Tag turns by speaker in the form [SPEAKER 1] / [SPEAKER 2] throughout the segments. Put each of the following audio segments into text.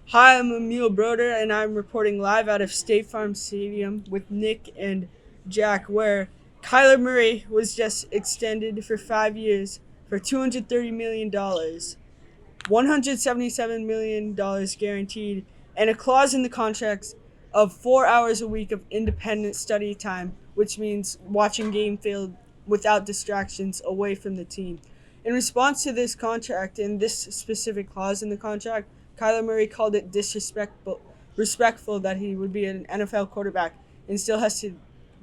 [SPEAKER 1] Hi, I'm Emil Broder, and I'm reporting live out of State Farm Stadium with Nick and Jack, where Kyler Murray was just extended for 5 years for $230 million, $177 million guaranteed, and a clause in the contracts of 4 hours a week of independent study time, which means watching game film without distractions away from the team. In response to this contract and this specific clause in the contract, Kyler Murray called it respectful that he would be an NFL quarterback and still has to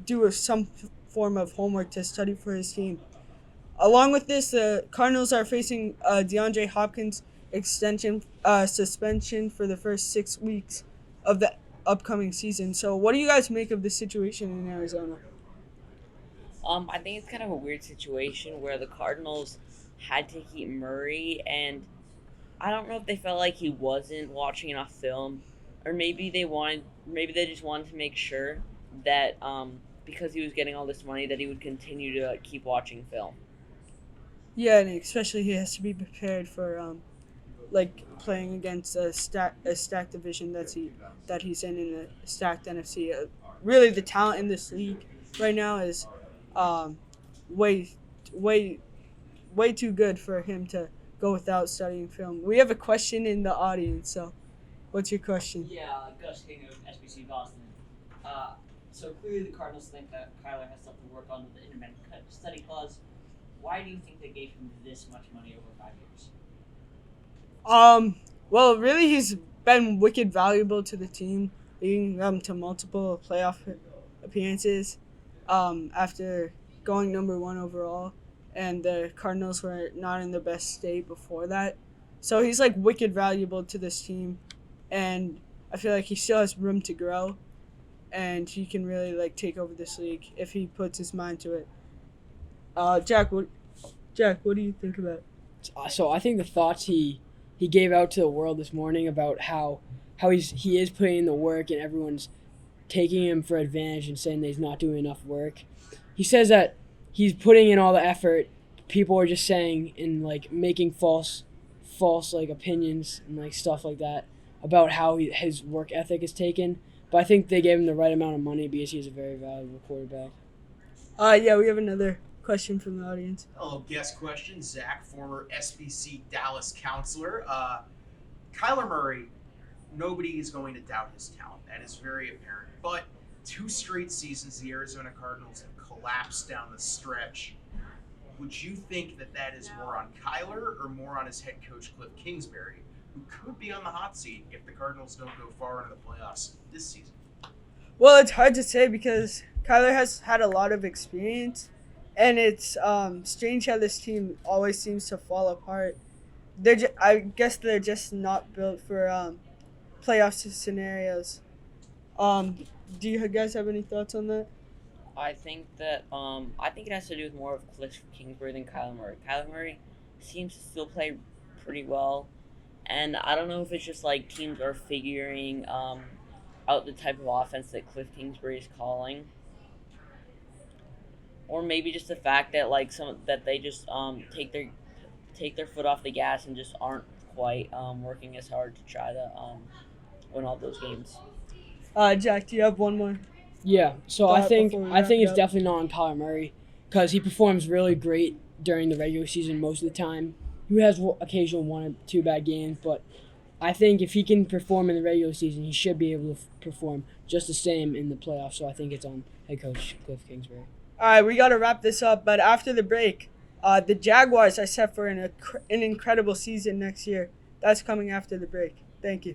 [SPEAKER 1] do some form of homework to study for his team. Along with this, the Cardinals are facing DeAndre Hopkins extension suspension for the first 6 weeks of the upcoming season. So, what do you guys make of the situation in Arizona?
[SPEAKER 2] I think it's kind of a weird situation where the Cardinals had to keep Murray, and I don't know if they felt like he wasn't watching enough film, or maybe they just wanted to make sure that because he was getting all this money, that he would continue to keep watching film.
[SPEAKER 1] Yeah, and especially he has to be prepared for like playing against a stacked division that he's in a stacked NFC. Really, the talent in this league right now is um, way way way too good for him to go without studying film. We have a question in the audience, so what's your question?
[SPEAKER 3] Yeah, Gus King of SBC Boston. Uh, so clearly the Cardinals think that Kyler has something to work on with the independent study clause. Why do you think they gave him this much money over 5 years?
[SPEAKER 1] Well, really, he's been wicked valuable to the team, leading them to multiple playoff appearances. After going number one overall, and the Cardinals were not in the best state before that, so he's like wicked valuable to this team, and I feel like he still has room to grow, and he can really like take over this league if he puts his mind to it. Jack, what do you think about it?
[SPEAKER 4] So I think the thoughts he gave out to the world this morning about how he is putting in the work and everyone's taking him for advantage and saying that he's not doing enough work. He says that he's putting in all the effort. People are just saying and like making false like opinions and like stuff like that about how his work ethic is taken. But I think they gave him the right amount of money because he's a very valuable quarterback.
[SPEAKER 1] Yeah, we have another question from the audience.
[SPEAKER 5] Hello, guest question. Zach, former SBC Dallas counselor. Kyler Murray, nobody is going to doubt his talent. That is very apparent. But 2 straight seasons, the Arizona Cardinals have collapsed down the stretch. Would you think that that is more on Kyler or more on his head coach, Cliff Kingsbury, who could be on the hot seat if the Cardinals don't go far into the playoffs this season?
[SPEAKER 1] Well, it's hard to say because Kyler has had a lot of experience, and it's strange how this team always seems to fall apart. I guess they're just not built for playoff scenarios. Um, do you guys have any thoughts on that?
[SPEAKER 2] I think it has to do with more of Cliff Kingsbury than Kyler Murray. Kyler Murray seems to still play pretty well, and I don't know if it's just like teams are figuring out the type of offense that Cliff Kingsbury is calling, or maybe just the fact that like some that they just take their foot off the gas and just aren't quite working as hard to try to win all those games.
[SPEAKER 1] Jack, do you have one more
[SPEAKER 4] Yeah, so I
[SPEAKER 1] thought
[SPEAKER 4] think
[SPEAKER 1] before we
[SPEAKER 4] I
[SPEAKER 1] wrap
[SPEAKER 4] think
[SPEAKER 1] it
[SPEAKER 4] it's
[SPEAKER 1] up?
[SPEAKER 4] definitely not on Kyler Murray because he performs really great during the regular season most of the time. He has occasional one or two bad games, but I think if he can perform in the regular season, he should be able to perform just the same in the playoffs. So I think it's on head coach Cliff Kingsbury.
[SPEAKER 1] All right, we got to wrap this up, but after the break, the Jaguars are set for an incredible season next year. That's coming after the break. Thank you.